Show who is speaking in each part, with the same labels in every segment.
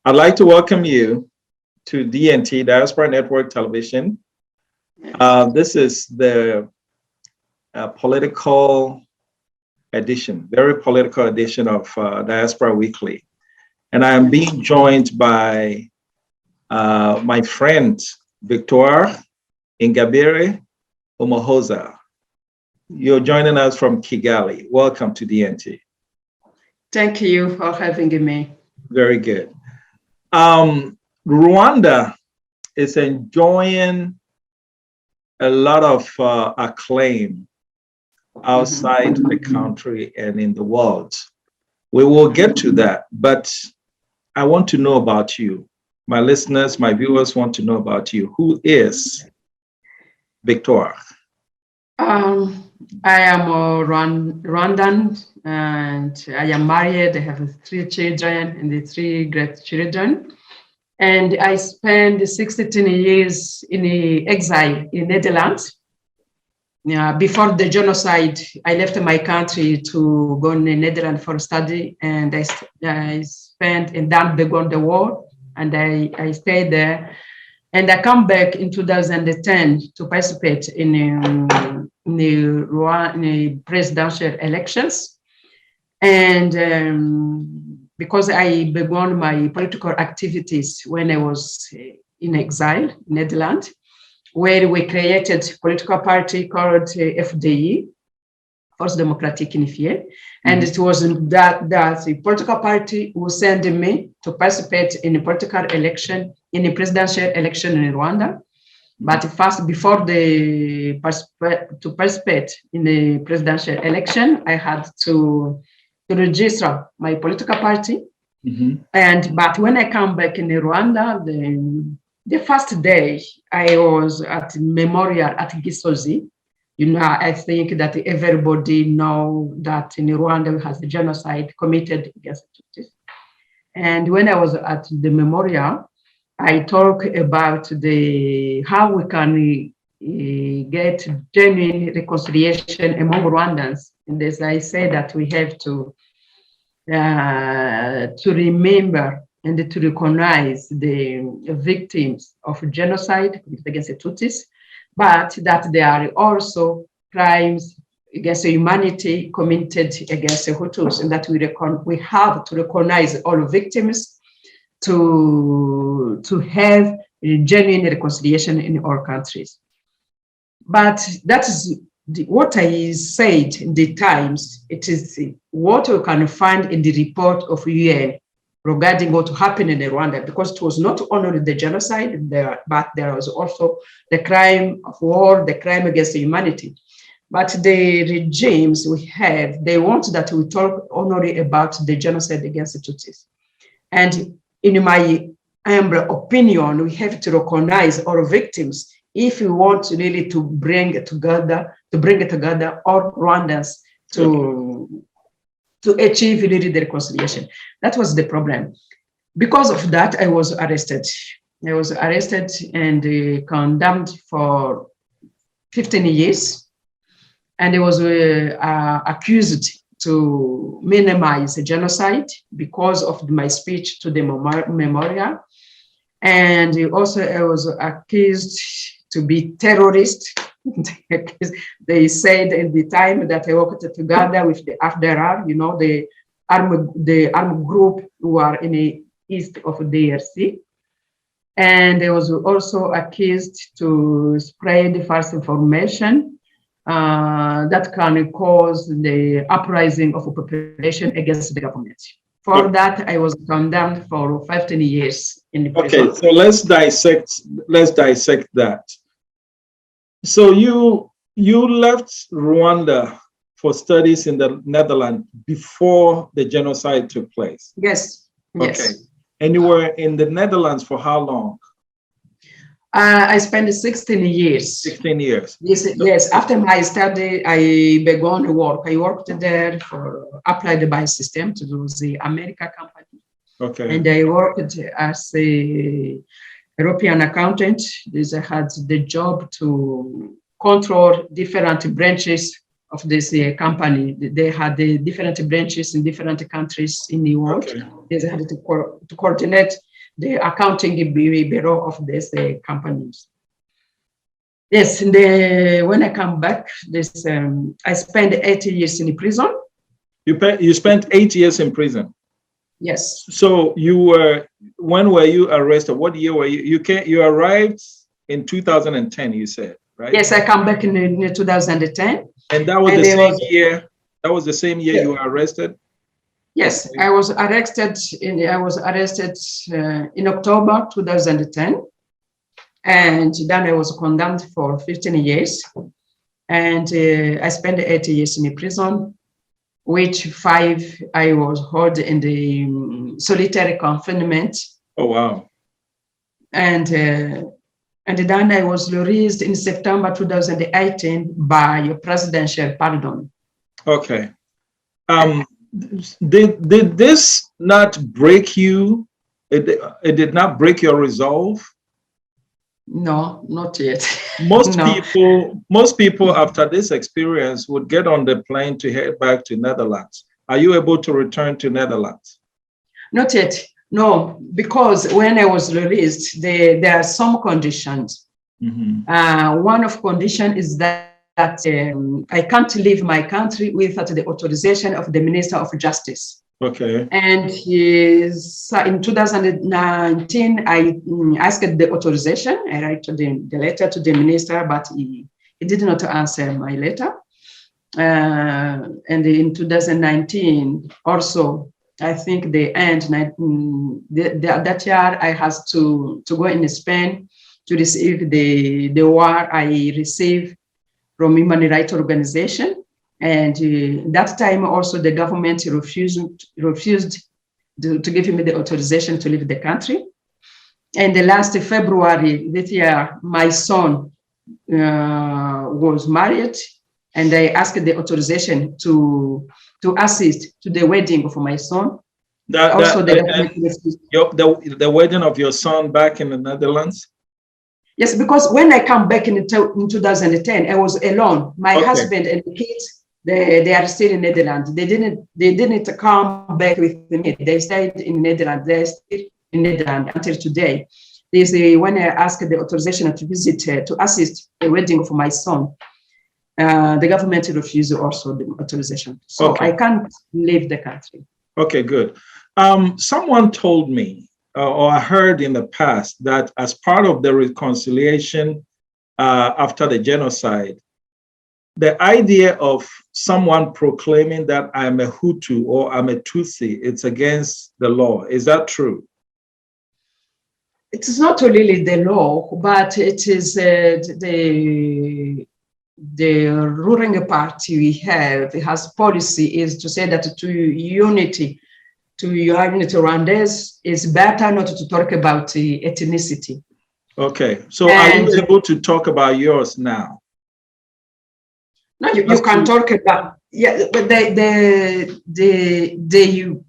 Speaker 1: I'd like to welcome you to DNT, Diaspora Network Television. This is the political edition, very political edition of Diaspora Weekly. And I am being joined by my friend, Victoire Ingabire Umuhoza. You're joining us from Kigali. Welcome to DNT.
Speaker 2: Thank you for having me.
Speaker 1: Very good. Rwanda is enjoying a lot of acclaim outside the country and in the world. We will get to that, but I want to know about you. My listeners, my viewers want to know about you. Who is Victoire?
Speaker 2: I am a Rwandan and I am married. I have 3 children and 3 great children. And I spent 16 years in exile in Netherlands. Before the genocide, I left my country to go in the Netherlands for study, and I spent and then began the war, and I stayed there. And I come back in 2010 to participate in the presidential elections. And because I began my political activities when I was in exile in Netherlands, where we created a political party called FDI, Force Democratique Unifiée. And it was that the political party who sent me to participate in a political election, in a presidential election in Rwanda. But first, before to participate in the presidential election, I had to register my political party. But when I come back in Rwanda, the first day I was at memorial at Gisozi. I think that everybody know that in Rwanda has a genocide committed against Tutsis. And when I was at the memorial, I talk about how we can get genuine reconciliation among Rwandans. And as I say that we have to remember and to recognize the victims of genocide against the Tutsis, but that there are also crimes against humanity committed against the Hutus, and that we have to recognize all victims to have a genuine reconciliation in all countries. But that is what I said in the Times. It is what we can find in the report of UN regarding what happened in Rwanda, because it was not only the genocide, but there was also the crime of war, the crime against humanity. But the regimes we have, they want that we talk only about the genocide against the Tutsis. And in my humble opinion, we have to recognize all victims if we want really to bring it together all Rwandans to achieve really the reconciliation. That was the problem. Because of that, I was arrested. And condemned for 15 years. And I was accused to minimize the genocide because of my speech to the memorial. And also I was accused to be terrorist. They said at the time that I worked together with the FDR, the armed group who are in the east of the DRC. And I was also accused to spread false information that can cause the uprising of a population against the government. For that, I was condemned for 15 years in the prison.
Speaker 1: Okay, so let's dissect that. So you left Rwanda for studies in the Netherlands before the genocide took place?
Speaker 2: Yes.
Speaker 1: Okay. And you were in the Netherlands for how long?
Speaker 2: I spent 16 years.
Speaker 1: 16 years.
Speaker 2: Yes. After my study, I began work. I worked there for Applied Biosystem to do the America company.
Speaker 1: Okay.
Speaker 2: And I worked as a European accountant. I had the job to control different branches of this company. They had the different branches in different countries in the world.
Speaker 1: Okay.
Speaker 2: They had to coordinate the accounting bureau of these companies. Yes, when I come back, I spent 8 years in prison.
Speaker 1: You spent 8 years in prison.
Speaker 2: Yes.
Speaker 1: So when were you arrested? What year were you? You arrived in 2010, you said, right?
Speaker 2: Yes, I come back in 2010.
Speaker 1: And that was the same year. That was the same year you were arrested.
Speaker 2: Yes, okay. I was arrested in October 2010, and then I was condemned for 15 years, and I spent 8 years in prison, which 5 I was held in the solitary confinement.
Speaker 1: Oh wow!
Speaker 2: And then I was released in September 2018 by a presidential pardon.
Speaker 1: Okay. Did this not break you? It did not break your resolve?
Speaker 2: No, not yet.
Speaker 1: Most people after this experience would get on the plane to head back to Netherlands. Are you able to return to Netherlands?
Speaker 2: Not yet. No, because when I was released, there are some conditions. Mm-hmm. One of condition is that I can't leave my country without the authorization of the Minister of Justice. Okay. And in 2019, I asked the authorization. I wrote the letter to the minister, but he did not answer my letter. And in 2019, also, I think that year I had to go in Spain to receive the award I received from human rights organization. And that time also the government refused to give me the authorization to leave the country. And the last February this year, my son was married, and I asked the authorization to assist to the wedding of my son.
Speaker 1: The wedding of your son back in the Netherlands?
Speaker 2: Yes, because when I come back in 2010, I was alone. My husband and kids, they are still in Netherlands. They didn't come back with me. They stayed in Netherlands. They're still in Netherlands until today. When I asked the authorization to visit, to assist the wedding of my son, the government refused also the authorization. So I can't leave the country.
Speaker 1: Okay, good. Someone told me, or I heard in the past, that as part of the reconciliation after the genocide, the idea of someone proclaiming that I'm a Hutu or I'm a Tutsi, it's against the law. Is that true?
Speaker 2: It is not really the law, but it is the ruling party we have. It has policy is to say that to unity Rwandese, it's better not to talk about ethnicity.
Speaker 1: Okay, so are you able to talk about yours now?
Speaker 2: No, you can talk about, but they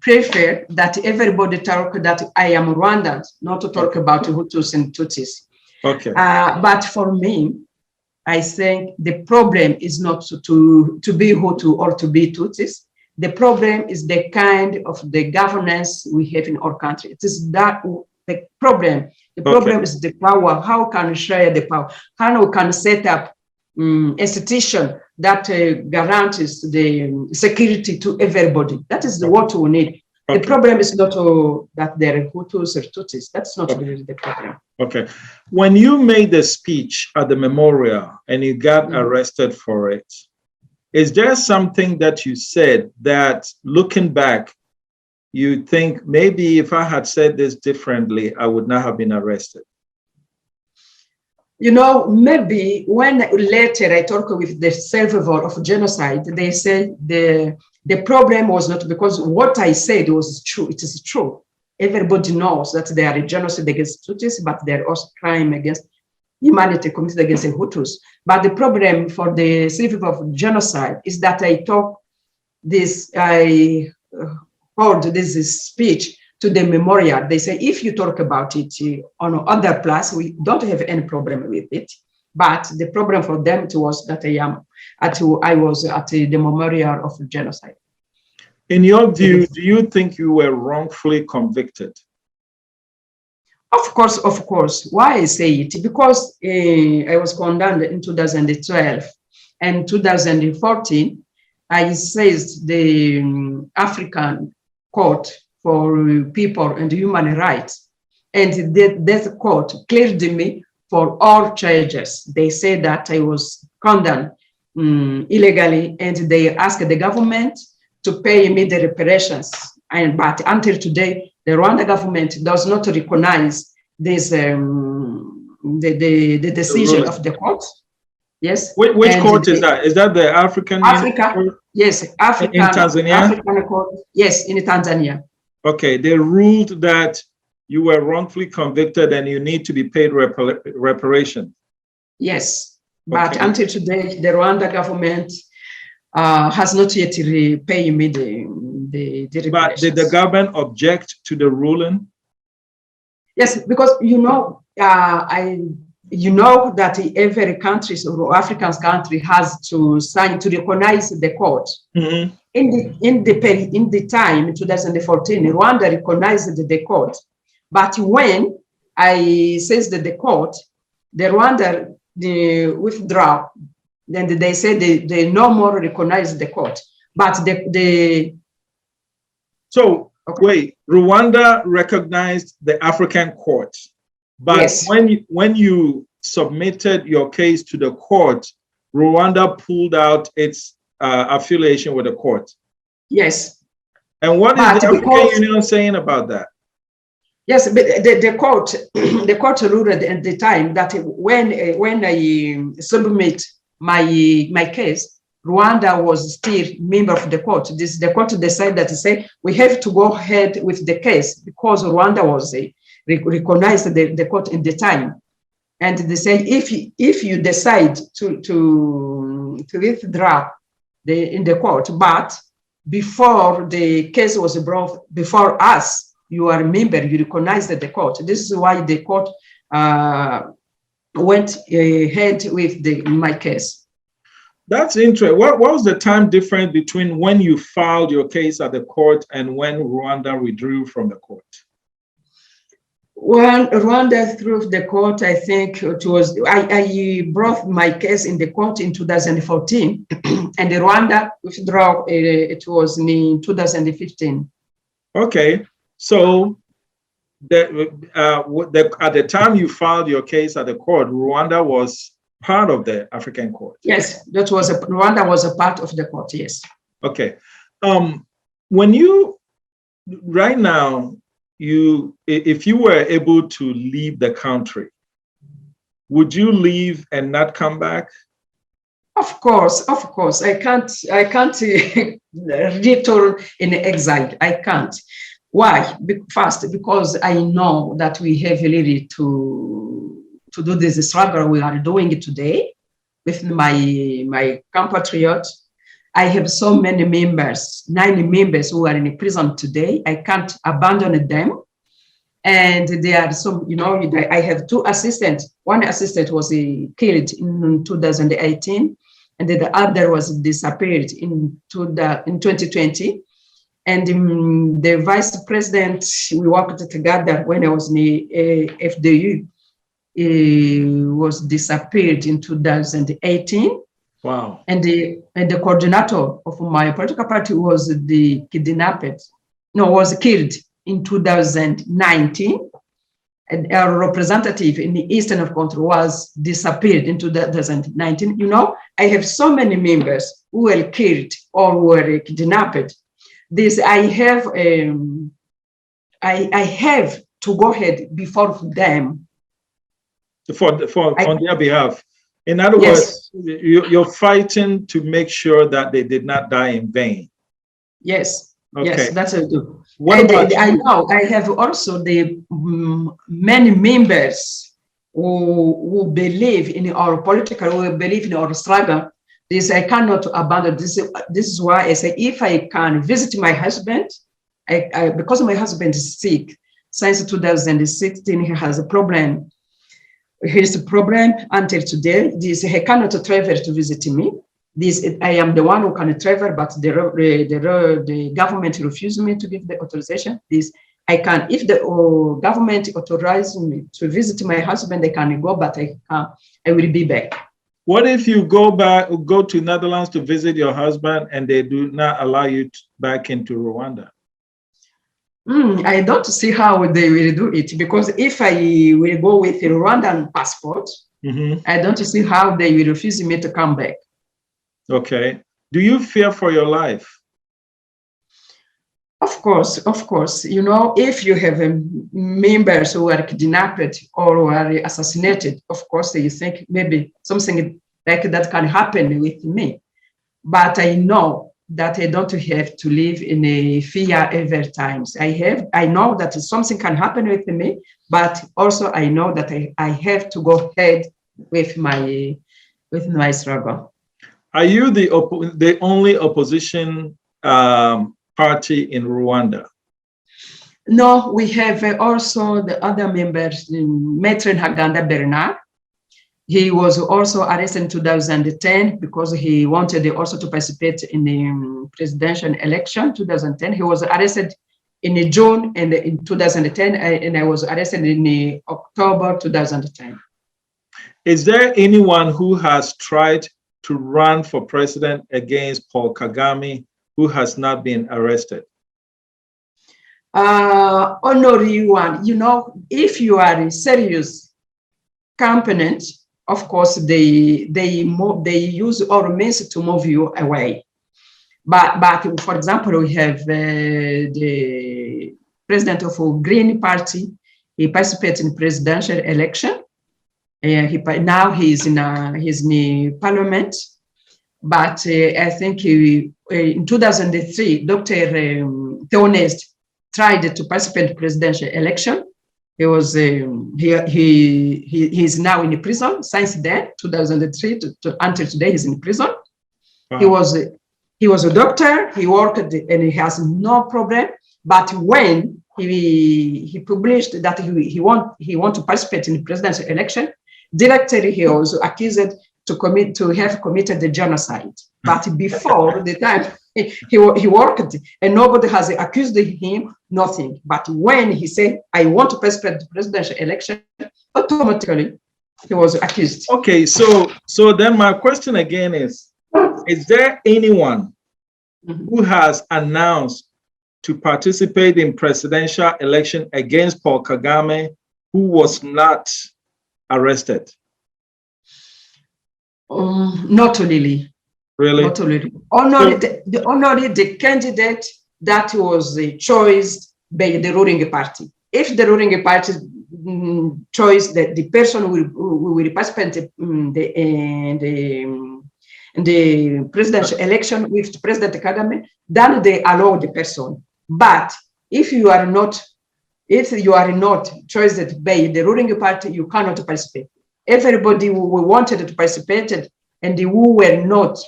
Speaker 2: prefer that everybody talk that I am Rwandan, not to talk about Hutus and Tutsis. Okay. But for me, I think the problem is not to be Hutu or to be Tutsis. The problem is the kind of the governance we have in our country. It is that the problem. The problem is the power. How can we share the power? How we can set up institution that guarantees the security to everybody? That is what we need. The problem is not that there are Hutus or Tutsis. That's not really the problem.
Speaker 1: Okay. When you made the speech at the memorial and you got arrested for it, is there something that you said that, looking back, you think maybe if I had said this differently, I would not have been arrested?
Speaker 2: You know, maybe when later I talk with the survivor of genocide, they say the problem was not because what I said was true. It is true. Everybody knows that there are genocide against Tutsis, but there are also crime against humanity committed against the Hutus. But the problem for the survivor of genocide is that I heard this speech to the memorial. They say, if you talk about it on other place, we don't have any problem with it. But the problem for them was that I was at the memorial of genocide.
Speaker 1: In your view, do you think you were wrongfully convicted?
Speaker 2: Of course, of course. Why I say it? Because I was condemned in 2012 and 2014. I seized the African Court for People and Human Rights, and that court cleared me for all charges. They said that I was condemned illegally, and they asked the government to pay me the reparations. But until today, the Rwanda government does not recognize this the decision of the court. Yes.
Speaker 1: Which court is that? Is that the African
Speaker 2: Africa? Yes, African.
Speaker 1: In Tanzania?
Speaker 2: African court. Yes, in Tanzania.
Speaker 1: Okay, they ruled that you were wrongfully convicted and you need to be paid reparation.
Speaker 2: Yes, but until today, the Rwanda government has not yet repaid me the reparations.
Speaker 1: But did the government object to the ruling?
Speaker 2: Yes, because you know that every country or African country has to sign to recognize the court.
Speaker 1: Mm-hmm.
Speaker 2: In the time in 2014, Rwanda recognized the court, but when I says that the court, the Rwanda withdraw, then they say they no more recognize the court, but
Speaker 1: So wait, Rwanda recognized the African court, but
Speaker 2: yes.
Speaker 1: when you submitted your case to the court, Rwanda pulled out its affiliation with the court.
Speaker 2: Yes.
Speaker 1: And what is the African Union saying about that?
Speaker 2: Yes, but the court ruled at the time that when I submit my case, Rwanda was still member of the court. The court decided that say we have to go ahead with the case because Rwanda was recognized the court in the time, and they say if you decide to withdraw in the court, but before the case was brought before us, you are a member, you recognize the court. This is why the court went ahead with my case.
Speaker 1: That's interesting. What was the time difference between when you filed your case at the court and when Rwanda withdrew from the court?
Speaker 2: Well, Rwanda through the court, I think it was, I brought my case in the court in 2014, and Rwanda withdrew, it was in 2015.
Speaker 1: Okay, so at the time you filed your case at the court, Rwanda was part of the African court.
Speaker 2: Yes, Rwanda was a part of the court, yes.
Speaker 1: Okay. When you, right now, if you were able to leave the country, would you leave and not come back?
Speaker 2: Of course. I can't return in exile. I can't. Why? First, because I know that we have really to do this struggle we are doing today with my compatriots. I have so many members, 9 members who are in prison today. I can't abandon them. And there are some, I have 2 assistants. One assistant was killed in 2018, and the other was disappeared in 2020. And the vice president, we worked together when I was in the FDU, was disappeared in 2018.
Speaker 1: Wow.
Speaker 2: And the coordinator of my political party was was killed in 2019. And our representative in the eastern of country was disappeared in 2019. I have so many members who were killed or were kidnapped. I have to go ahead before them.
Speaker 1: On their behalf. In other words, you're fighting to make sure that they did not die in vain.
Speaker 2: Yes.
Speaker 1: Okay.
Speaker 2: Yes, that's a do.
Speaker 1: I
Speaker 2: know I have also the many members who believe in our political, who believe in our struggle. I cannot abandon this. This is why I say if I can visit my husband, because my husband is sick since 2016, he has a problem. His problem until today. He cannot travel to visit me. I am the one who can travel, but the government refused me to give the authorization. I can, if the government authorizes me to visit my husband, I can go, but I will be back.
Speaker 1: What if you go to Netherlands to visit your husband and they do not allow you back into Rwanda?
Speaker 2: I don't see how they will do it, because if I will go with a Rwandan passport, I don't see how they will refuse me to come back.
Speaker 1: Okay. Do you fear for your life?
Speaker 2: Of course. You know, if you have members who are kidnapped or who are assassinated, of course, you think maybe something like that can happen with me. But I know that I don't have to live in a fear every times. I know that something can happen with me, but also I know that I have to go ahead with my struggle.
Speaker 1: Are you the only opposition party in Rwanda?
Speaker 2: No, we have also the other members, Maître Ntaganda Bernard. He was also arrested in 2010 because he wanted also to participate in the presidential election 2010. He was arrested in June and in 2010, and I was arrested in October 2010.
Speaker 1: Is there anyone who has tried to run for president against Paul Kagame who has not been arrested?
Speaker 2: Only one. You know, if you are a serious component, of course, they use all means to move you away. But for example, we have the president of a Green Party. He participates in presidential election. Now he's in parliament. But I think in 2003, Dr. Theonest tried to participate in presidential election. He was he's now in prison since then, 2003 until today. He's in prison. Wow. He was a doctor. He worked and he has no problem. But when he published that he want to participate in the presidential election, directly he was accused to have committed the genocide. But before the time he worked and nobody has accused him, nothing. But when he said, I want to participate in the presidential election, automatically he was accused.
Speaker 1: Okay, so then my question again is there anyone who has announced to participate in presidential election against Paul Kagame who was not arrested?
Speaker 2: Not really.
Speaker 1: Really?
Speaker 2: Not really. Only the candidate that was chosen by the ruling party. If the ruling party choose that the person who will participate in the presidential election with President Kagame, then they allow the person. But if you are not chosen by the ruling party, you cannot participate. Everybody who wanted to participate and who were not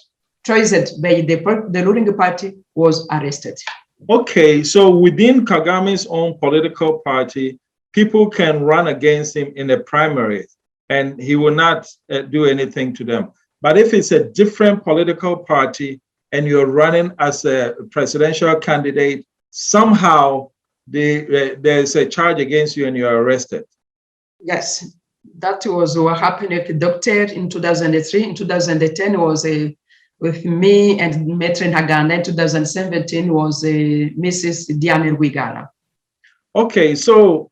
Speaker 2: chosen by the ruling party was arrested.
Speaker 1: Okay, so within Kagame's own political party, people can run against him in the primaries and he will not do anything to them. But if it's a different political party and you're running as a presidential candidate, somehow there's a charge against you and you're arrested.
Speaker 2: Yes, that was what happened with the doctor in 2003. In 2010 was with me and Maître Ntaganda. In 2017 was Mrs. Diane Rwigara.
Speaker 1: Okay, so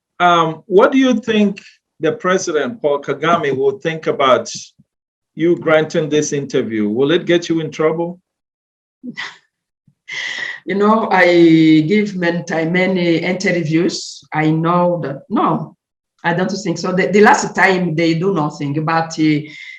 Speaker 1: what do you think the president, Paul Kagame, will think about you granting this interview? Will it get you in trouble?
Speaker 2: You know, I give many interviews. I know that, no, I don't think so. The last time they do nothing, but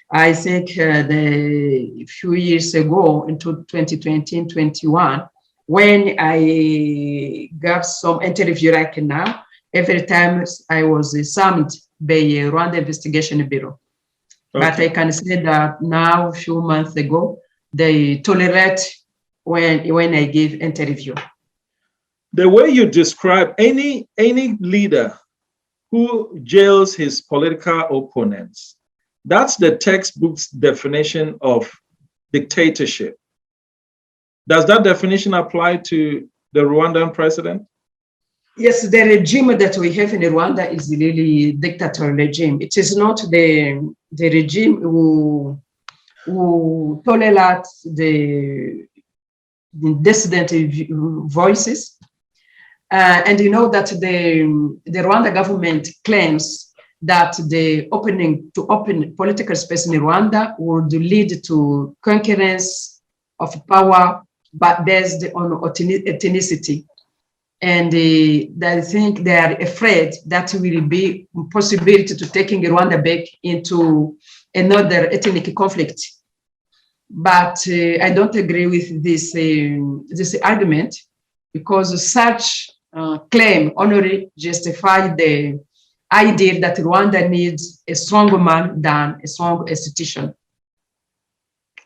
Speaker 2: I think the few years ago, into 2020 and 21, when I got some interview like now, every time I was summoned by Rwanda Investigation Bureau. Okay. But I can say that now, a few months ago, they tolerate when I give interview.
Speaker 1: The way you describe any leader who jails his political opponents, that's the textbook's definition of dictatorship. Does that definition apply to the Rwandan president?
Speaker 2: Yes, the regime that we have in Rwanda is really dictatorial regime. It is not the regime who tolerates the dissident voices. And you know that the Rwanda government claims that the open political space in Rwanda would lead to concurrence of power, but based on ethnicity. And I think they are afraid that will be possibility to taking Rwanda back into another ethnic conflict. But I don't agree with this argument, because such claim only justify the idea that Rwanda needs a stronger man than a strong institution.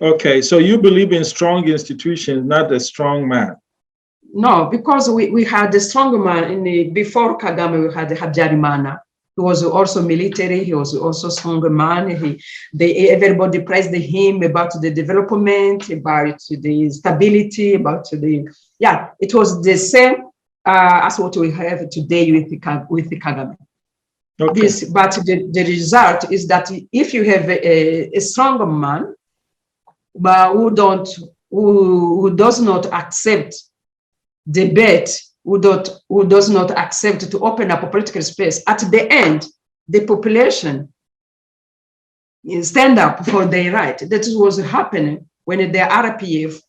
Speaker 1: Okay, so you believe in strong institutions, not a strong man.
Speaker 2: No, because we had a strong man before Kagame. We had Habyarimana. He was also military. He was also a strong man. Everybody praised him about the development, about the stability, about it was the same as what we have today with the Kagame.
Speaker 1: Okay.
Speaker 2: But the result is that if you have a strong man, but who does not accept debate, who does not accept to open up a political space, at the end, the population stand up for their right. That was happening when the RPF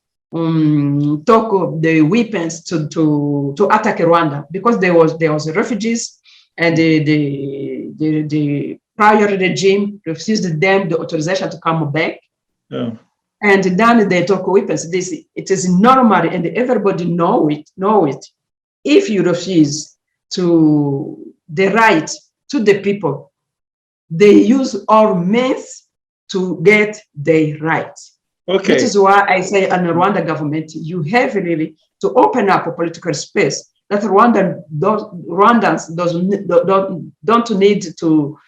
Speaker 2: took the weapons to attack Rwanda, because there was refugees, and the prior regime refused them the authorization to come back.
Speaker 1: Yeah.
Speaker 2: And then they took weapons. It is normal, and everybody know it. If you refuse to the right to the people, they use all means to get their right.
Speaker 1: Okay.
Speaker 2: That is why I say, on the Rwanda government, you have really to open up a political space that Rwandans don't need to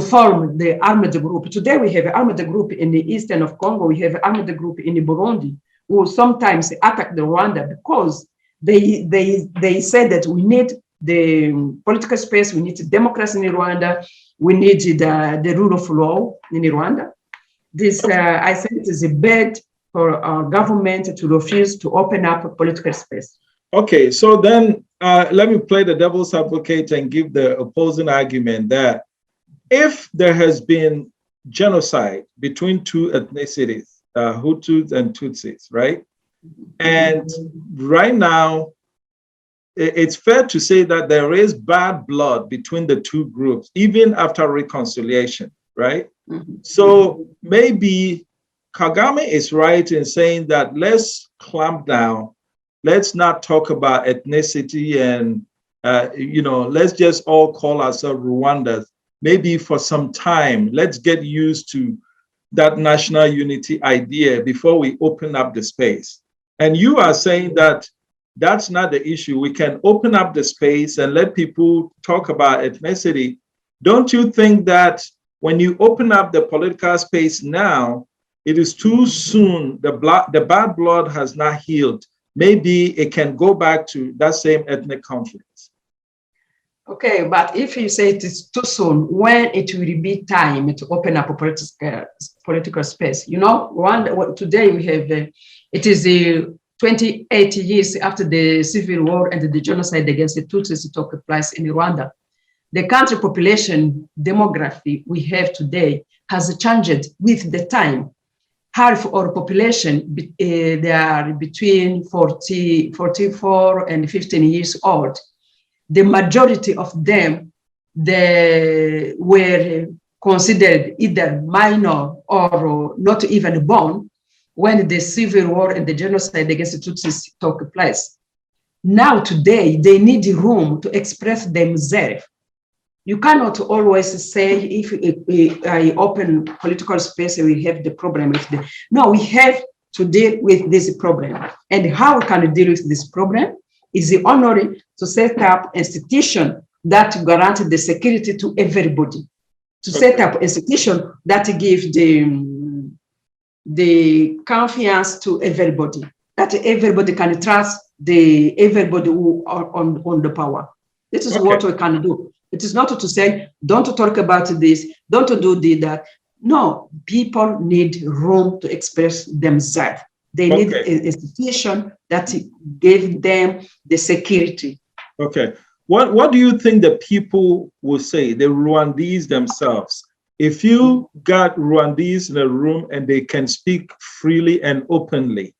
Speaker 2: form the armed group. Today we have an armed group in the eastern of Congo. We have an armed group in Burundi who sometimes attack the Rwanda because they say that we need the political space, we need democracy in Rwanda, we need the rule of law in Rwanda. This, I think, it is a bad for our government to refuse to open up a political space.
Speaker 1: Okay, so then let me play the devil's advocate and give the opposing argument that if there has been genocide between two ethnicities, Hutus and Tutsis, right? And right now, it's fair to say that there is bad blood between the two groups, even after reconciliation, right? Mm-hmm. So maybe Kagame is right in saying that let's clamp down. Let's not talk about ethnicity and, let's just all call ourselves Rwandans. Maybe for some time, let's get used to that national unity idea before we open up the space. And you are saying that that's not the issue. We can open up the space and let people talk about ethnicity. Don't you think that when you open up the political space now, it is too soon? The bad blood has not healed. Maybe it can go back to that same ethnic conflict.
Speaker 2: Okay, but if you say it is too soon, when it will be time to open up a political space? Rwanda, today we have, it is 28 years after the civil war and the genocide against the Tutsis took place in Rwanda. The country population demography we have today has changed with the time. Half of our population, they are between 44 and 15 years old. The majority of them, they were considered either minor or not even born when the civil war and the genocide against the Tutsis took place. Now, today, they need room to express themselves. You cannot always say, if I open political space, we have the problem with them. No, we have to deal with this problem. And how we can deal with this problem is the honor to set up institution that guarantee the security to everybody. To set up institution that give the confiance to everybody, that everybody can trust everybody who are on the power. This is what we can do. It is not to say, don't talk about this, don't do that. No, people need room to express themselves. They need a institution that gave them the security.
Speaker 1: Okay. What do you think the people will say, the Rwandese themselves? If you got Rwandese in a room and they can speak freely and openly,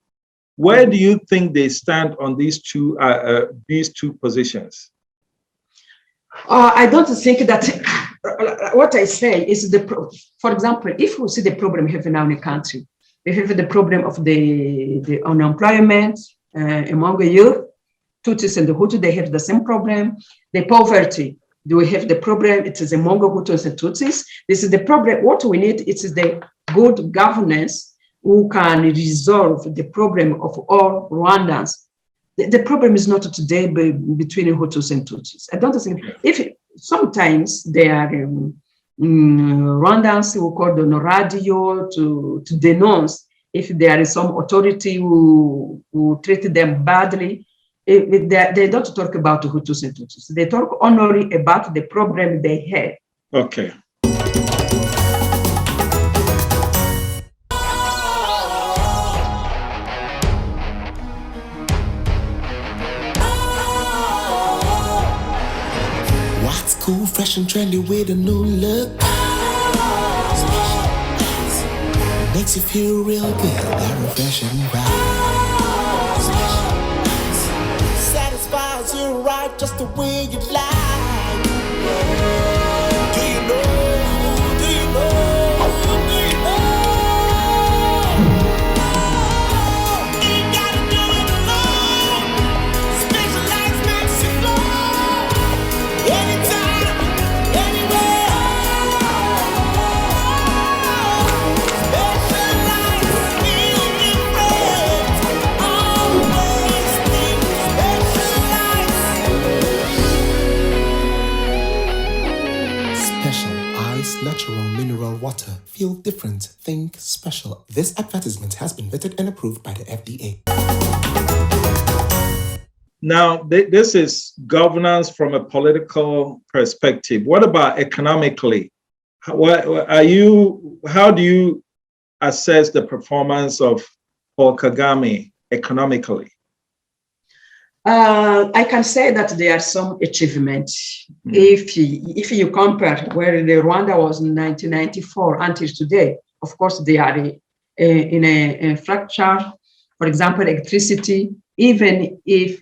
Speaker 1: where do you think they stand on these two positions?
Speaker 2: I don't think that what I say is for example, if we see the problem we have now in the country, we have the problem of the unemployment among the youth. Tutsis and the Hutu, they have the same problem. The poverty, do we have the problem? It is among the Hutus and Tutsis. This is the problem. What we need is the good governance who can resolve the problem of all Rwandans. The problem is not today between Hutus and Tutsis. I don't think, if sometimes there are Rwandans who call on the radio to denounce if there is some authority who treat them badly. They don't talk about Hutus and Tutsis. They talk only about the problem they have.
Speaker 1: Okay.
Speaker 3: What's cool, fresh and trendy with a new look? Makes you feel real good, that refreshing vibe. Satisfies you right just the way you like. Do you know? Do you know? Do you know? You gotta do it alone. Specialized makes you flow. Anytime, anywhere. Specialized, feel different. Always think specialized. Special ice, natural mineral water. Feel different. Think special. This advertisement has been vetted and approved by the FDA.
Speaker 1: Now, this is governance from a political perspective. What about economically? How do you assess the performance of Paul Kagame economically?
Speaker 2: I can say that there are some achievements. If you compare where the Rwanda was in 1994 until today, of course, they are in a fracture. For example, electricity, even if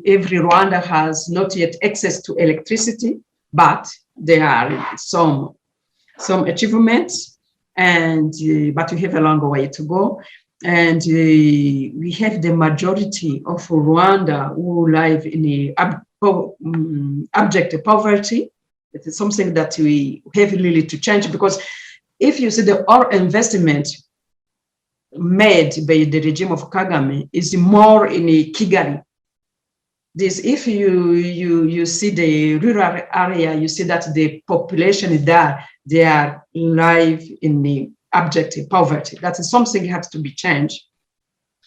Speaker 2: every Rwanda has not yet access to electricity, but there are some achievements, and but we have a long way to go. And we have the majority of Rwanda who live in abject poverty. It is something that we have really to change, because if you see all investment made by the regime of Kagame is more in Kigali. This, if you see the rural area, you see that the population there, they are live in the abject poverty. That is something that has to be changed.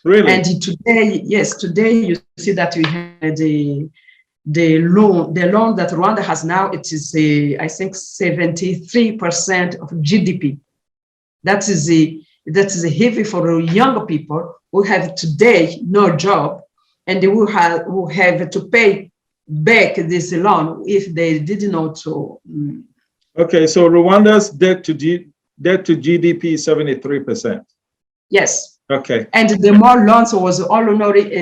Speaker 1: Really?
Speaker 2: And today, yes, today you see that we had the loan that Rwanda has now. It is I think 73% of GDP. That is heavy for young people who have today no job, and they will have to pay back this loan if they did not.
Speaker 1: Okay, so Rwanda's debt to GDP is 73%.
Speaker 2: Yes.
Speaker 1: Okay.
Speaker 2: And the more loans was already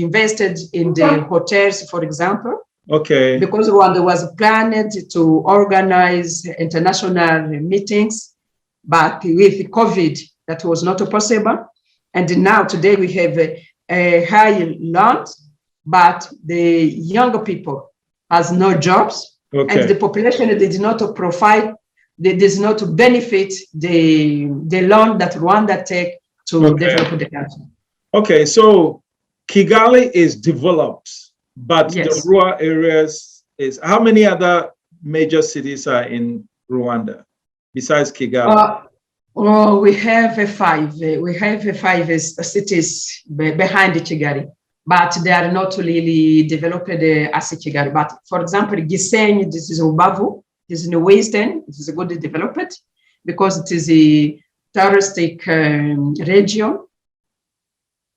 Speaker 2: invested in the hotels, for example.
Speaker 1: Okay.
Speaker 2: Because Rwanda was planned to organize international meetings, but with COVID, that was not possible. And now today we have a high loans, but the younger people has no jobs. Okay. And the population did not provide, they did not benefit the loan that Rwanda take to develop the country.
Speaker 1: Okay, so Kigali is developed, but
Speaker 2: yes.
Speaker 1: The rural areas is, how many other major cities are in Rwanda besides Kigali?
Speaker 2: We have five. We have five cities behind Kigali. but they are not really developed as Kigali. But for example, Gisenyi, this is Rubavu, this is in the western, it is a good developed because it is a touristic region,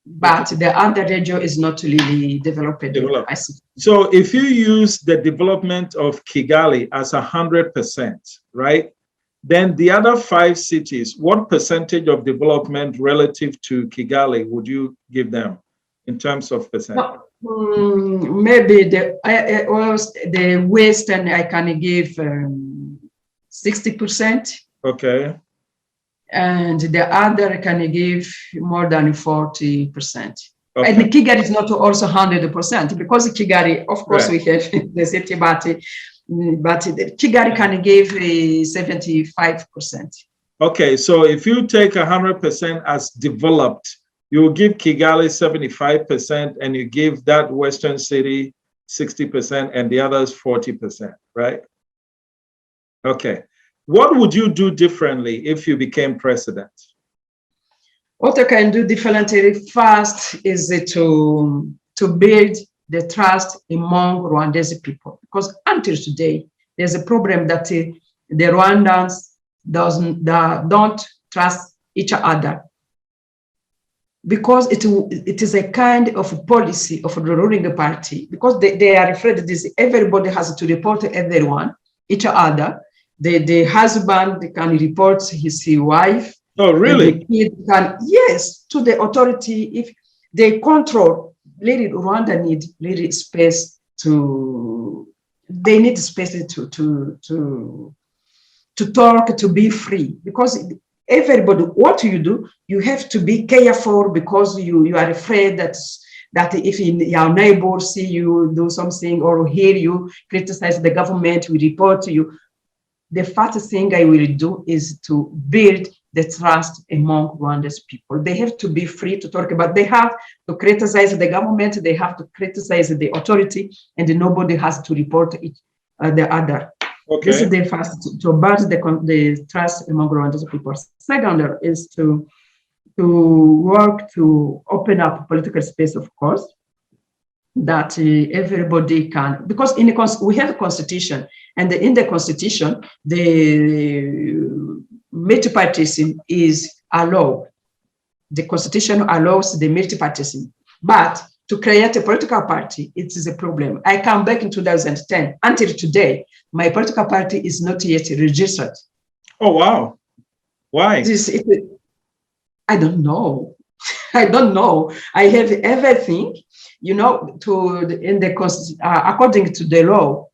Speaker 2: but the other region is not really developed.
Speaker 1: So if you use the development of Kigali as 100%, right? Then the other 5 cities, what percentage of development relative to Kigali would you give them in terms of percent?
Speaker 2: Maybe the western I can give 60%.
Speaker 1: Okay.
Speaker 2: And the other can give more than 40%.
Speaker 1: Okay.
Speaker 2: And Kigali is not also 100% because Kigali, of course, we have the city, but Kigali can give 75%.
Speaker 1: Okay, so if you take 100% as developed, you will give Kigali 75% and you give that western city 60% and the others 40%, right? Okay. What would you do differently if you became president?
Speaker 2: What I can do differently first is to build the trust among Rwandese people. Because until today, there's a problem that the Rwandans don't trust each other. Because it is a kind of policy of the ruling party. Because they are afraid that everybody has to report everyone, each other. The husband can report his wife.
Speaker 1: Oh, really?
Speaker 2: The kid can, yes, to the authority. If they control, really, Rwanda need really space they need space to talk, to be free. Because everybody, what you do, you have to be careful because you are afraid that if your neighbor see you do something or hear you criticize the government, we report to you. The first thing I will do is to build the trust among Rwanda's people. They have to be free to talk about, they have to criticize the government, they have to criticize the authority, and nobody has to report the other. Okay. This is the first, to build the trust among Rwanda's people. Second is to work to open up political space, of course, that everybody can, because we have a constitution, and in the constitution, the multipartyism is allowed. The constitution allows the multipartyism, but to create a political party, it is a problem. I come back in 2010. Until today, my political party is not yet registered.
Speaker 1: Oh, wow. Why?
Speaker 2: I don't know. I don't know. I have everything, according to the law,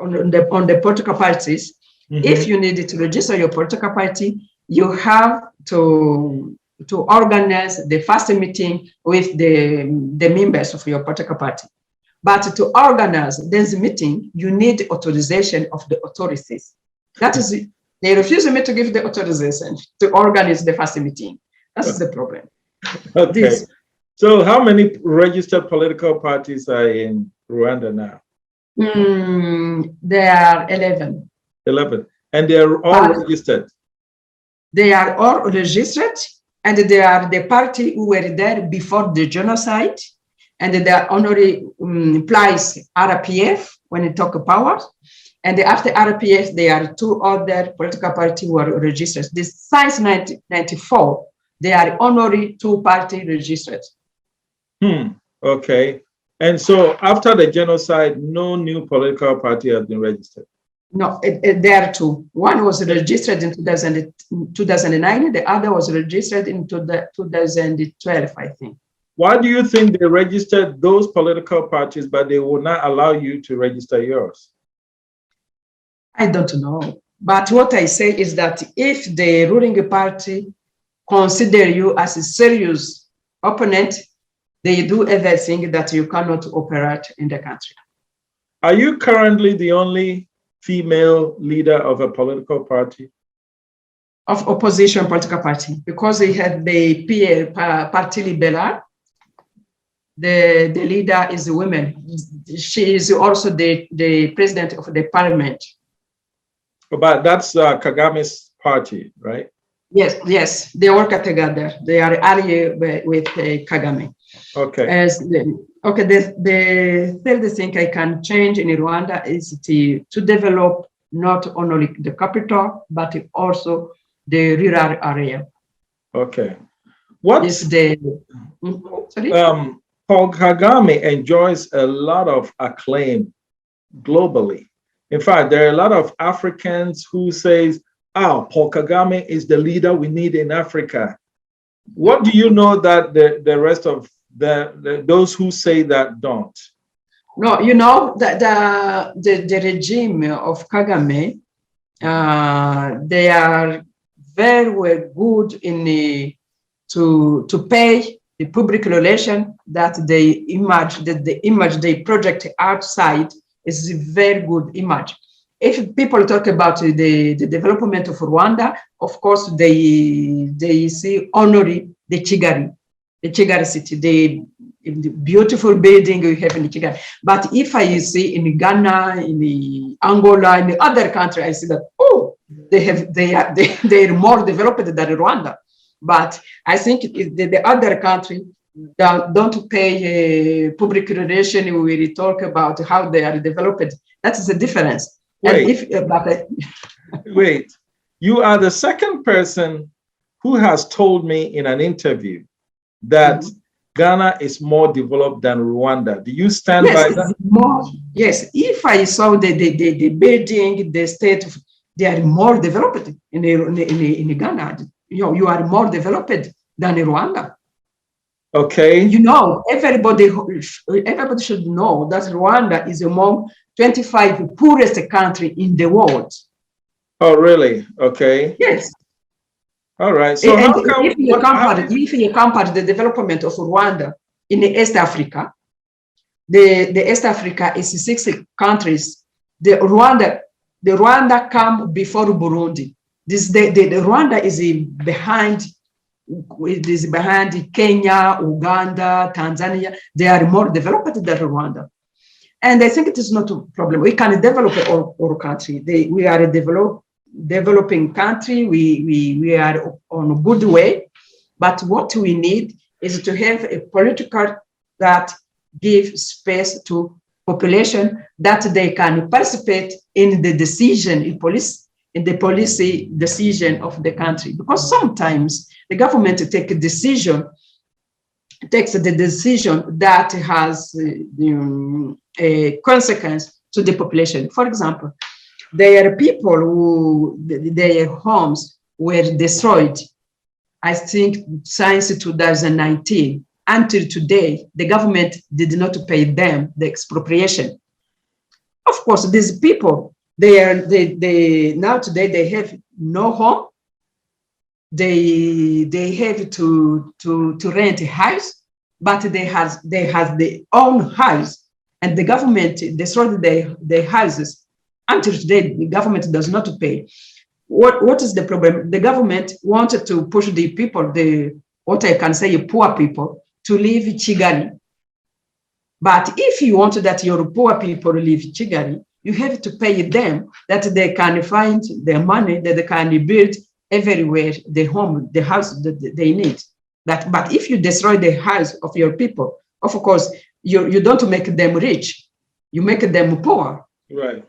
Speaker 2: on the political parties. If you need to register your political party, you have to organize the first meeting with the members of your political party. But to organize this meeting, you need authorization of the authorities. That is it. They refuse me to give the authorization to organize the first meeting. That's the problem.
Speaker 1: Okay. So how many registered political parties are in Rwanda now?
Speaker 2: There are 11.
Speaker 1: 11. And they are all registered?
Speaker 2: They are all registered, and they are the party who were there before the genocide, and they are only implies RPF when you talk power. And after RPF, there are 2 other political parties who are registered. This since 1994, there are only 2 parties registered.
Speaker 1: Okay. And so after the genocide, no new political party has been registered?
Speaker 2: No, there are 2. One was registered in 2009. The other was registered in 2012, I think.
Speaker 1: Why do you think they registered those political parties, but they will not allow you to register yours?
Speaker 2: I don't know. But what I say is that if the ruling party consider you as a serious opponent, they do everything that you cannot operate in the country.
Speaker 1: Are you currently the only female leader of a political party?
Speaker 2: Of opposition political party, because we have the Parti Libéral. The leader is a woman. She is also the president of the parliament.
Speaker 1: But that's Kagame's party, right?
Speaker 2: Yes, they work together. They are ally with Kagame.
Speaker 1: Okay.
Speaker 2: The third thing I can change in Rwanda is to develop not only the capital, but also the rural area.
Speaker 1: Okay. What
Speaker 2: Is the sorry?
Speaker 1: Paul Kagame enjoys a lot of acclaim globally. In fact, there are a lot of Africans who says, "Oh, Paul Kagame is the leader we need in Africa." What do you know that the rest of those who say that don't?
Speaker 2: No, you know that the regime of Kagame, they are very good in to pay the public relation that the image they project outside is a very good image. If people talk about the development of Rwanda, of course they see only the Kigali city, the beautiful building we have in Kigali. But if I see in Ghana, in the Angola, in the other country, I see that they are more developed than Rwanda. But I think the other country don't pay public relation. We will talk about how they are developed. That's the difference.
Speaker 1: Wait, wait. You are the second person who has told me in an interview that Ghana is more developed than Rwanda. Do you stand by that?
Speaker 2: Yes. If I saw the building, the state, they are more developed in Ghana. You are more developed than in Rwanda.
Speaker 1: Okay.
Speaker 2: You know, everybody should know that Rwanda is among 25 poorest country in the world.
Speaker 1: Oh, really? Okay.
Speaker 2: Yes.
Speaker 1: All right. So
Speaker 2: if you compare the development of Rwanda in the East Africa, the East Africa is 60 countries. The Rwanda come before Burundi. The Rwanda is behind. It is behind Kenya, Uganda, Tanzania. They are more developed than Rwanda. And I think it is not a problem. We can develop our country. We are a developing country. We are on a good way. But what we need is to have a political that gives space to population that they can participate in the decision, in the policy decision of the country. Because sometimes the government takes the decision that has a consequence to the population. For example, there are people who their homes were destroyed, I think, since 2019. Until today, the government did not pay them the expropriation. Of course, these people, now today they have no home. They have to rent a house, but they have their own house, and the government destroyed their houses. Until today, the government does not pay. What is the problem? The government wanted to push the people, what I can say, poor people, to leave Kigali. But if you want that your poor people leave Kigali, you have to pay them that they can find their money, that they can build everywhere the home, the house that they need. But if you destroy the house of your people, of course, you don't make them rich, you make them poor.
Speaker 1: Right.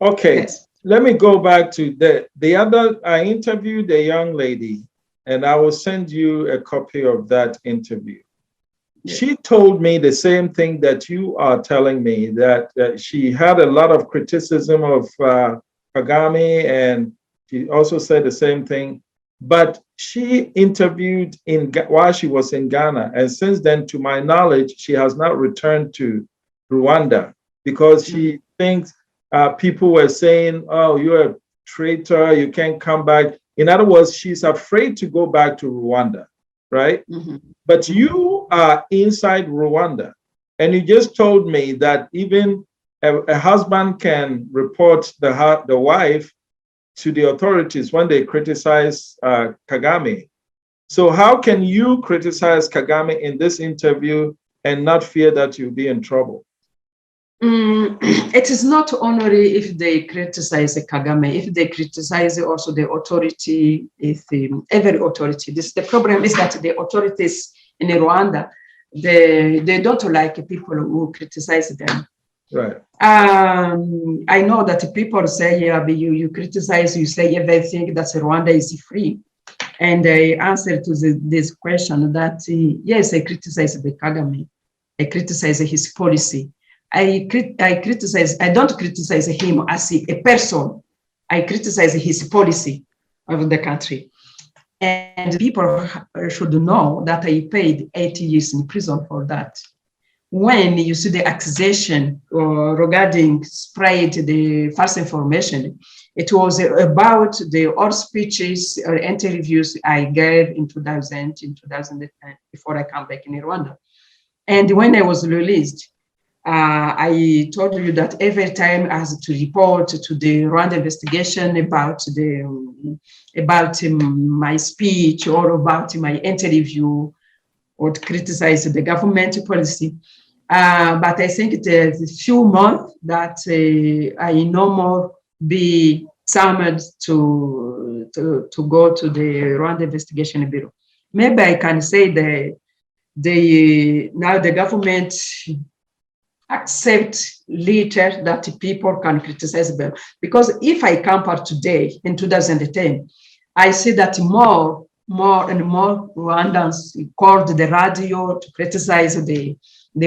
Speaker 1: Okay.
Speaker 2: Yes.
Speaker 1: Let me go back to the other. I interviewed a young lady, and I will send you a copy of that interview. Yes. She told me the same thing that you are telling me, that she had a lot of criticism of Kagame, and she also said the same thing. But she interviewed while she was in Ghana, and since then, to my knowledge, she has not returned to Rwanda because she thinks people were saying, "Oh, you're a traitor, you can't come back." In other words, she's afraid to go back to Rwanda, right? Mm-hmm. But you are inside Rwanda, and you just told me that even a husband can report the wife to the authorities when they criticize Kagame. So how can you criticize Kagame in this interview and not fear that you'll be in trouble?
Speaker 2: It is not only if they criticize Kagame, if they criticize also the authority, every authority. The problem is that the authorities in Rwanda, they don't like people who criticize them.
Speaker 1: Right.
Speaker 2: I know that people say, yeah, but you criticize, you say everything that Rwanda is free. And I answer to this question that, yes, I criticize the Kagame. I criticize his policy. I don't criticize him as a person. I criticize his policy of the country. And people should know that I paid 80 years in prison for that. When you see the accusation regarding spread the false information, it was about the all speeches or interviews I gave in 2010, before I come back in Rwanda. And when I was released, I told you that every time I had to report to the Rwanda investigation about my speech or about my interview or to criticize the government policy. But I think it is a few months that I no more be summoned to go to the Rwanda Investigation Bureau. Maybe I can say now the government accept later that people can criticize them. Because if I compare today in 2010, I see that more and more Rwandans called the radio to criticize the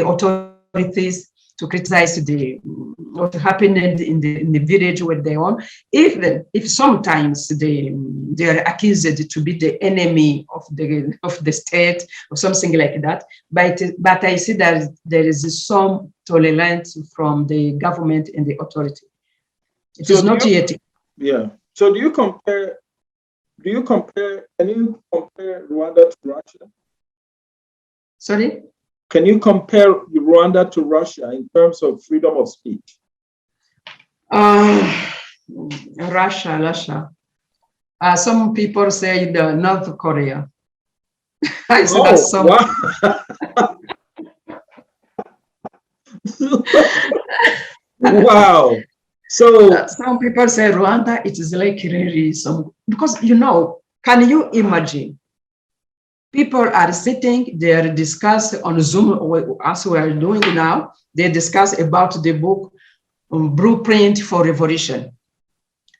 Speaker 2: authorities, to criticize what happened in the village where they are. If sometimes they are accused to be the enemy of the state or something like that, but I see that there is some tolerance from the government and the authority. It is not yet.
Speaker 1: Yeah. So can you compare Rwanda to Russia?
Speaker 2: Sorry?
Speaker 1: Can you compare Rwanda to Russia in terms of freedom of speech?
Speaker 2: Russia. Some people say the North Korea. I said that's some.
Speaker 1: Wow. Wow. So
Speaker 2: some people say Rwanda, it is like really because can you imagine? People are sitting, they are discussing on Zoom, as we are doing now, they discuss about the book Blueprint for Revolution.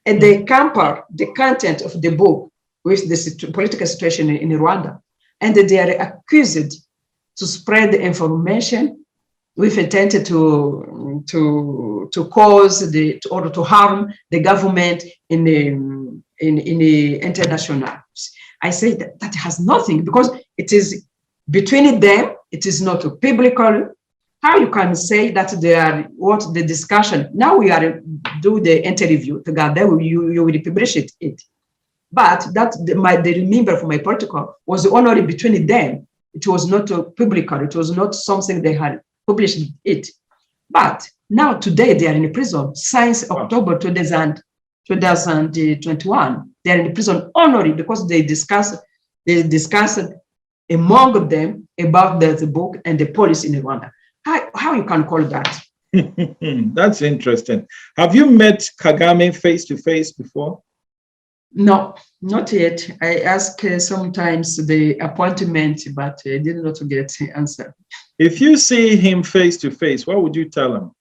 Speaker 2: And they compare the content of the book with the political situation in Rwanda. And they are accused to spread the information with intent to cause or to harm the government in the international. I say that has nothing, because it is between them, it is not public. How you can say that they are the discussion? Now we are do the interview together, you will publish it. But the member for my protocol was only between them. It was not public, it was not something they had published it. But now today they are in prison since October 2021. They are in prison only because they discussed among them about the book and the policy in Rwanda. How you can call that?
Speaker 1: That's interesting. Have you met Kagame face to face before?
Speaker 2: No, not yet. I ask sometimes the appointment, but I did not get the answer.
Speaker 1: If you see him face to face, what would you tell him?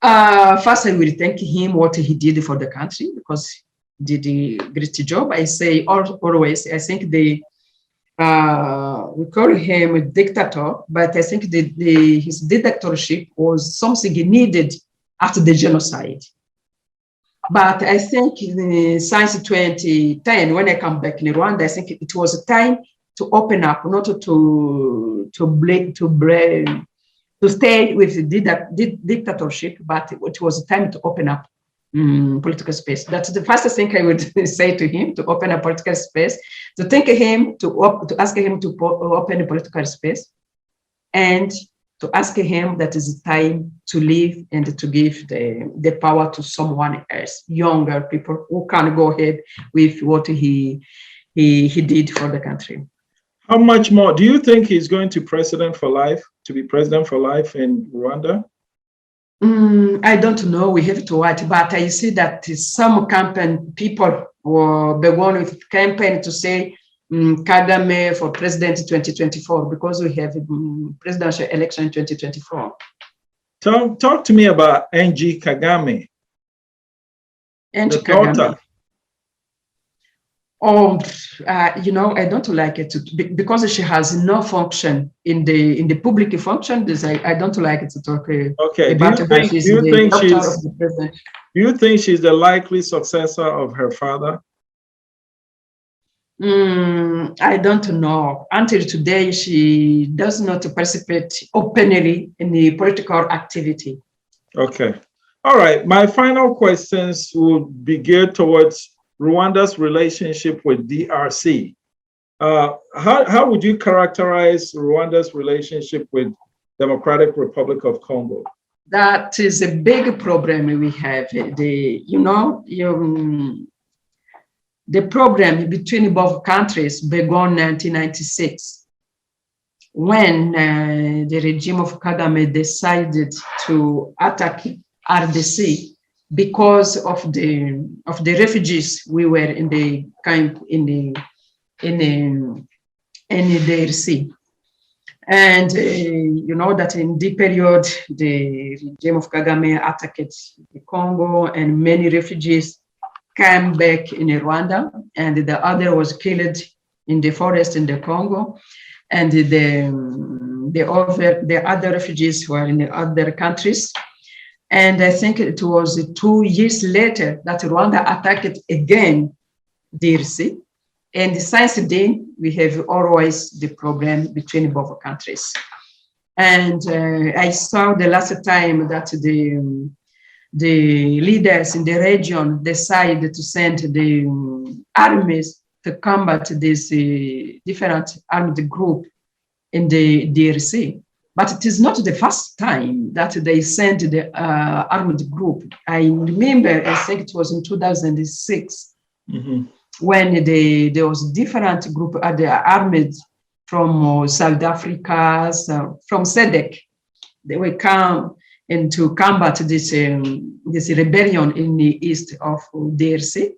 Speaker 2: First, I will thank him what he did for the country, because he did a great job. I say always, I think we call him a dictator, but I think his dictatorship was something he needed after the genocide. But I think since 2010, when I come back in Rwanda, I think it was a time to open up, not to stay with the dictatorship, but it was a time to open up political space. That's the first thing I would say to him, to open a political space, to thank him, to ask him to open a political space, and to ask him that is time to leave and to give the power to someone else, younger people who can go ahead with what he did for the country.
Speaker 1: How much more? Do you think he's going to president for life? to be president for life in Rwanda?
Speaker 2: I don't know. We have to watch, but I see that some campaign people were begun with campaign to say Kagame for president 2024 because we have presidential election in 2024.
Speaker 1: Talk to me about NG Kagame.
Speaker 2: And
Speaker 1: the
Speaker 2: Kagame.
Speaker 1: daughter.
Speaker 2: You know, I don't like it because she has no function in the public function. I don't like it to talk
Speaker 1: Okay.
Speaker 2: about
Speaker 1: Do
Speaker 2: her.
Speaker 1: you think
Speaker 2: daughter
Speaker 1: she's
Speaker 2: of the president.
Speaker 1: do you think she's the likely successor of her father?
Speaker 2: I don't know. Until today, she does not participate openly in the political activity.
Speaker 1: Okay. All right. My final questions will be geared towards Rwanda's relationship with DRC. How would you characterize Rwanda's relationship with Democratic Republic of Congo?
Speaker 2: That is a big problem we have. The problem between both countries began in 1996 when the regime of Kagame decided to attack RDC because of the refugees we were in the camp in the DRC. And you know that in the period, the regime of Kagame attacked the Congo and many refugees came back in Rwanda, and the other was killed in the forest in the Congo. And the other refugees were in the other countries. And I think it was 2 years later that Rwanda attacked again DRC. And since then, we have always the problem between both countries. And I saw the last time that the leaders in the region decided to send the armies to combat this different armed group in the DRC. But it is not the first time that they sent the armed group. I remember, I think it was in 2006, when there was different group at the armed from South Africa, from SEDEC. They will come and to combat this rebellion in the east of DRC.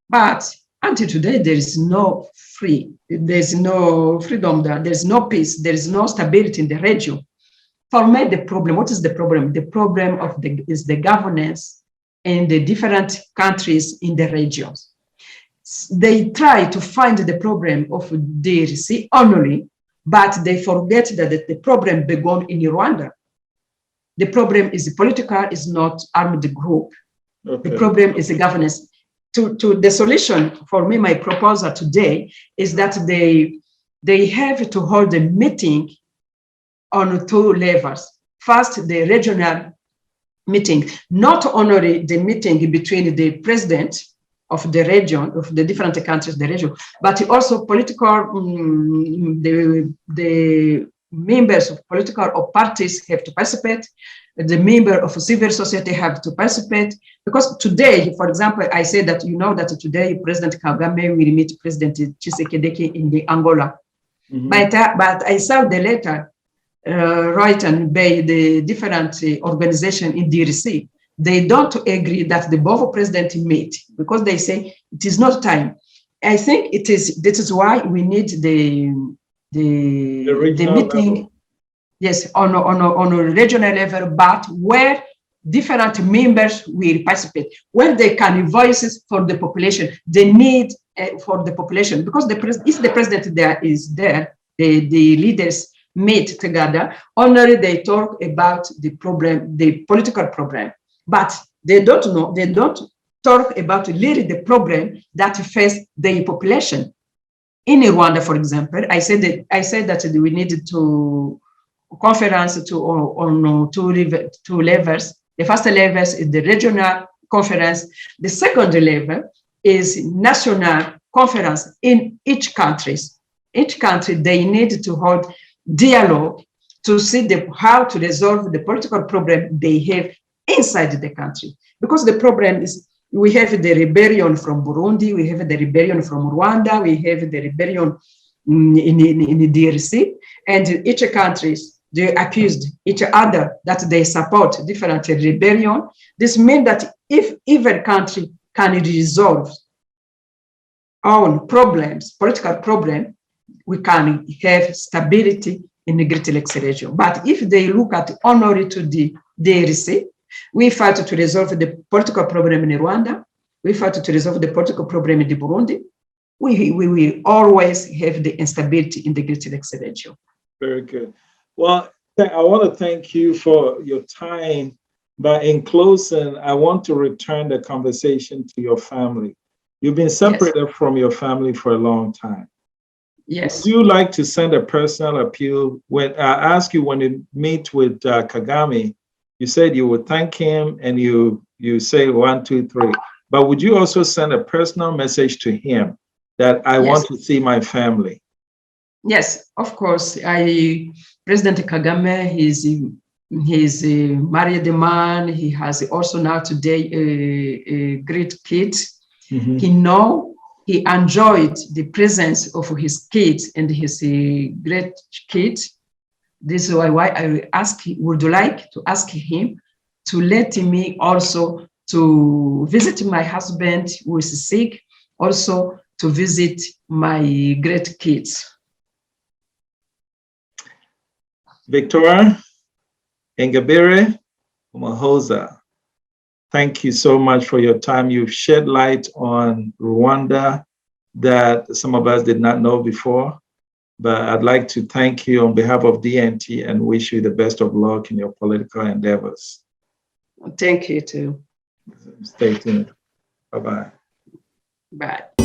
Speaker 2: But until today, there's no freedom there, there's no peace, there's no stability in the region. For me, the problem, what is the problem? The problem is the governance in the different countries in the regions. They try to find the problem of DRC only, but they forget that the problem began in Rwanda. The problem is political, is not armed group. Okay. The problem is the governance. To the solution, for me, my proposal today is that they have to hold a meeting on 2 levels. First, the regional meeting, not only the meeting between the president of the region, of the different countries, the region, but also political, the members of political parties have to participate, the member of civil society have to participate, because today, for example, I say that, you know, that today President Kagame will meet President Tshisekedi in the Angola. But I saw the letter written by the different organizations in DRC. They don't agree that the both presidents meet because they say it is not time. I think it is. This is why we need the meeting. Level. Yes, on a regional level, but where different members will participate, where they can voices for the population, the need for the population, because if the president there is there, the leaders meet together. Only they talk about the problem, the political problem. But they don't know, they don't talk about really the problem that face the population. In Rwanda, for example, I said that we needed to conference on 2 levels. The first level is the regional conference. The second level is national conference in each country. Each country, they need to hold dialogue to see how to resolve the political problem they have inside the country. Because the problem is we have the rebellion from Burundi, we have the rebellion from Rwanda, we have the rebellion in the DRC, and each country they accused each other that they support different rebellion. This means that if every country can resolve all problems, political problem, we can have stability in the Great Lakes region. But if they look at only to the DRC, we fight to resolve the political problem in Rwanda, we fight to resolve the political problem in Burundi, we will always have the instability in the Great Lakes region.
Speaker 1: Very good. Well, I want to thank you for your time, but in closing, I want to return the conversation to your family. You've been separated from your family for a long time.
Speaker 2: Yes.
Speaker 1: Would you like to send a personal appeal? When I ask you, when you meet with Kagame, you said you would thank him and you say 1, 2, 3. But would you also send a personal message to him that I want to see my family?
Speaker 2: Yes, of course. President Kagame, he's a married man. He has also now today a great kid.
Speaker 1: Mm-hmm.
Speaker 2: He enjoyed the presence of his kids and his great kids. This is why I would like to ask him to let me also to visit my husband who is sick, also to visit my great kids.
Speaker 1: Victoria Ingabire Umuhoza, thank you so much for your time. You've shed light on Rwanda that some of us did not know before. But I'd like to thank you on behalf of DNT and wish you the best of luck in your political endeavors.
Speaker 2: Thank you too.
Speaker 1: Stay tuned. Bye-bye.
Speaker 2: Bye.